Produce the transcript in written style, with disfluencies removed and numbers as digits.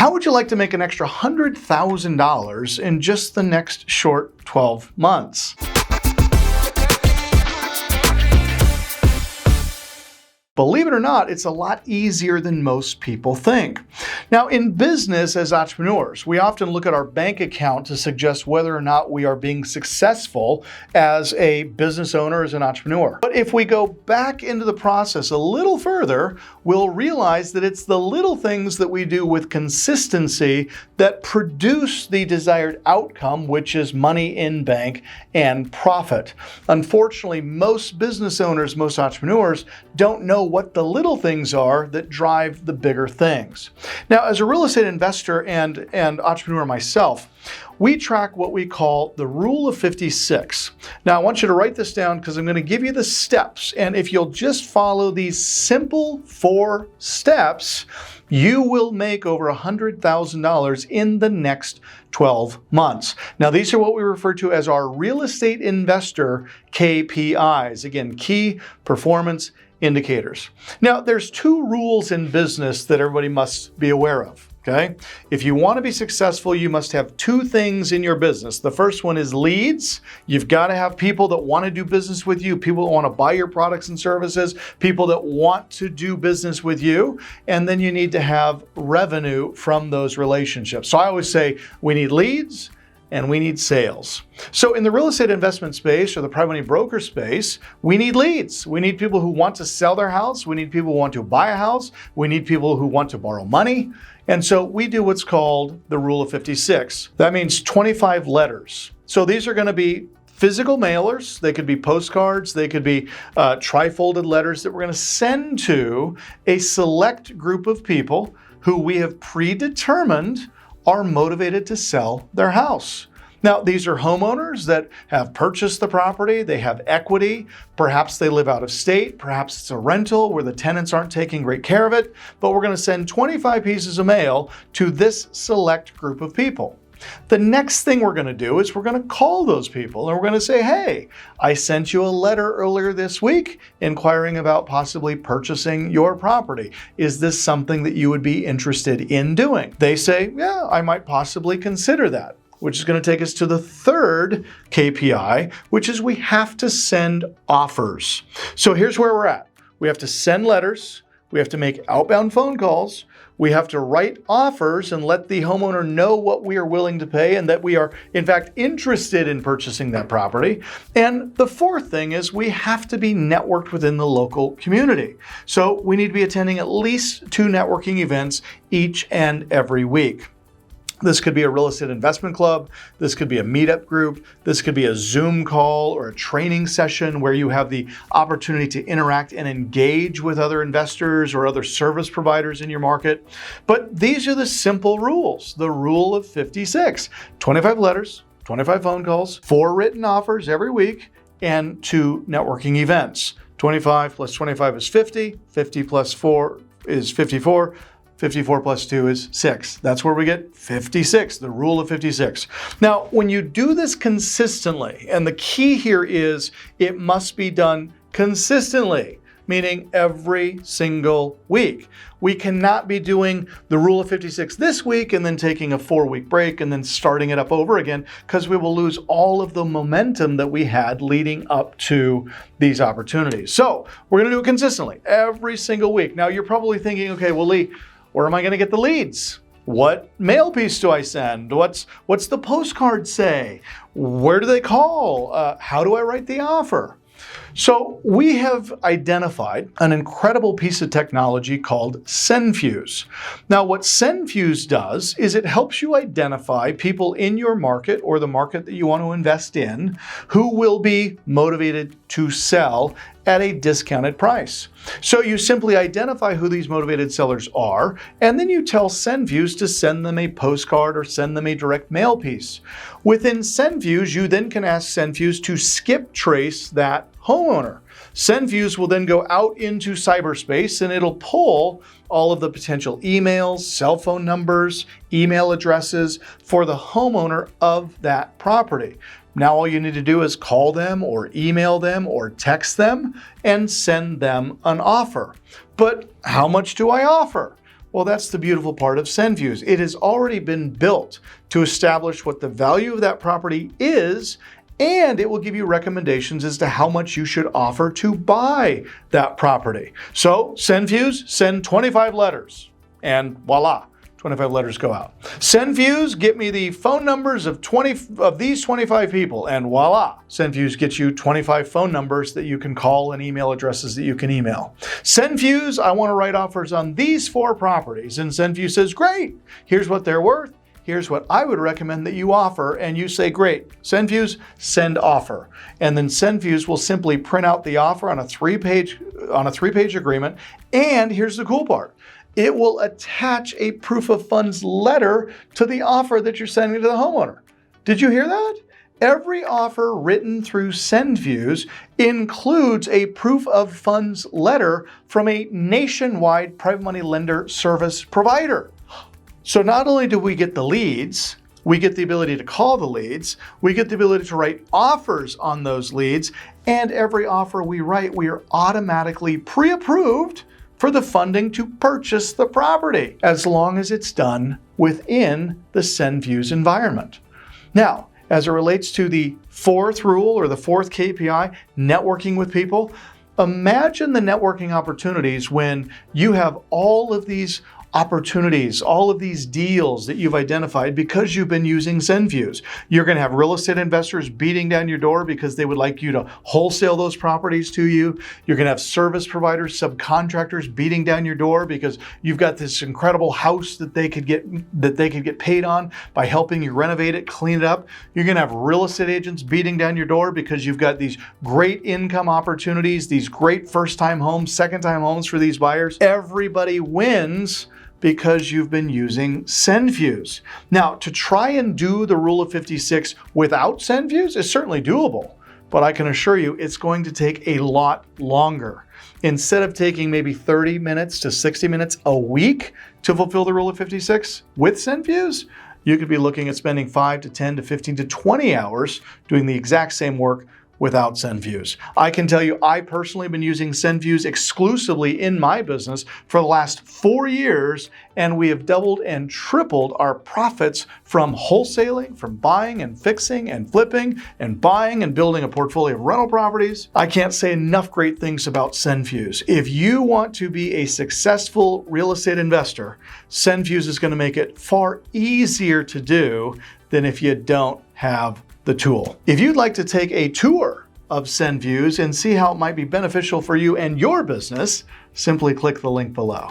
How would you like to make an extra $100,000 in just the next short 12 months? Believe it or not, it's a lot easier than most people think. Now, in business as entrepreneurs, we often look at our bank account to suggest whether or not we are being successful as a business owner, as an entrepreneur. But if we go back into the process a little further, we'll realize that it's the little things that we do with consistency that produce the desired outcome, which is money in bank and profit. Unfortunately, most business owners, most entrepreneurs don't know what the little things are that drive the bigger things. Now, as a real estate investor and entrepreneur myself, we track what we call the Rule of 56. Now, I want you to write this down because I'm going to give you the steps. And if you'll just follow these simple 4 steps, you will make over $100,000 in the next 12 months. Now, these are what we refer to as our real estate investor KPIs. Again, key performance indicators. Now, there's 2 rules in business that everybody must be aware of. Okay? If you want to be successful, you must have 2 things in your business. The first one is leads. You've got to have people that want to do business with you, people that want to buy your products and services, people that want to do business with you. And then you need to have revenue from those relationships. So I always say we need leads and we need sales. So in the real estate investment space or the private money broker space, we need leads. We need people who want to sell their house. We need people who want to buy a house. We need people who want to borrow money. And so we do what's called the Rule of 56. That means 25 letters. So these are going to be physical mailers. They could be postcards. They could be tri-folded letters that we're going to send to a select group of people who we have predetermined are motivated to sell their house. Now, these are homeowners that have purchased the property, they have equity, perhaps they live out of state, perhaps it's a rental where the tenants aren't taking great care of it, but we're going to send 25 pieces of mail to this select group of people. The next thing we're going to do is we're going to call those people and we're going to say, hey, I sent you a letter earlier this week inquiring about possibly purchasing your property. Is this something that you would be interested in doing? They say, yeah, I might possibly consider that, which is going to take us to the 3rd KPI, which is we have to send offers. So here's where we're at. We have to send letters. We have to make outbound phone calls. We have to write offers and let the homeowner know what we are willing to pay and that we are, in fact, interested in purchasing that property. And the 4th thing is we have to be networked within the local community. So we need to be attending at least 2 networking events each and every week. This could be a real estate investment club. This could be a meetup group. This could be a Zoom call or a training session where you have the opportunity to interact and engage with other investors or other service providers in your market. But these are the simple rules. The Rule of 56, 25 letters, 25 phone calls, 4 written offers every week, and 2 networking events. 25 plus 25 is 50. 50 plus 4 is 54. 54 plus 2 is 6. That's where we get 56, the Rule of 56. Now, when you do this consistently, and the key here is it must be done consistently, meaning every single week. We cannot be doing the Rule of 56 this week and then taking a 4-week break and then starting it up over again, because we will lose all of the momentum that we had leading up to these opportunities. So we're going to do it consistently every single week. Now, you're probably thinking, okay, well, Lee, where am I going to get the leads? What mail piece do I send? What's the postcard say? Where do they call? How do I write the offer? So we have identified an incredible piece of technology called SendFuse. Now, what SendFuse does is it helps you identify people in your market or the market that you want to invest in who will be motivated to sell at a discounted price. So you simply identify who these motivated sellers are, and then you tell SendFuse to send them a postcard or send them a direct mail piece. Within SendFuse, you then can ask SendFuse to skip trace that homeowner. SendFuse will then go out into cyberspace and it'll pull all of the potential emails, cell phone numbers, email addresses for the homeowner of that property. Now all you need to do is call them or email them or text them and send them an offer. But how much do I offer? Well, that's the beautiful part of SendFuse. It has already been built to establish what the value of that property is, and it will give you recommendations as to how much you should offer to buy that property. So SendFuse, send 25 letters, and voila, 25 letters go out. SendFuse, get me the phone numbers of these 25 people, and voila, SendFuse gets you 25 phone numbers that you can call and email addresses that you can email. SendFuse, I want to write offers on these 4 properties, and SendFuse says, great, here's what they're worth. Here's what I would recommend that you offer, and you say, great, SendFuse, send offer. And then SendFuse will simply print out the offer on a 3-page agreement, and here's the cool part. It will attach a proof of funds letter to the offer that you're sending to the homeowner. Did you hear that? Every offer written through SendFuse includes a proof of funds letter from a nationwide private money lender service provider. So not only do we get the leads, we get the ability to call the leads, we get the ability to write offers on those leads, and every offer we write, we are automatically pre-approved for the funding to purchase the property, as long as it's done within the SendFuse environment. Now, as it relates to the 4th rule or the 4th KPI, networking with people, imagine the networking opportunities when you have all of these opportunities, all of these deals that you've identified because you've been using SendFuse. You're going to have real estate investors beating down your door because they would like you to wholesale those properties to you. You're going to have service providers, subcontractors beating down your door because you've got this incredible house that they could get paid on by helping you renovate it, clean it up. You're going to have real estate agents beating down your door because you've got these great income opportunities, these great first-time homes, second-time homes for these buyers. Everybody wins because you've been using SendFuse. Now, to try and do the rule of 56 without SendFuse is certainly doable, but I can assure you it's going to take a lot longer. Instead of taking maybe 30 minutes to 60 minutes a week to fulfill the rule of 56 with SendFuse, you could be looking at spending 5 to 10 to 15 to 20 hours doing the exact same work without SendFuse. I can tell you, I personally have been using SendFuse exclusively in my business for the last 4 years, and we have doubled and tripled our profits from wholesaling, from buying and fixing and flipping and buying and building a portfolio of rental properties. I can't say enough great things about SendFuse. If you want to be a successful real estate investor, SendFuse is going to make it far easier to do than if you don't have the tool. If you'd like to take a tour of SendFuse and see how it might be beneficial for you and your business, simply click the link below.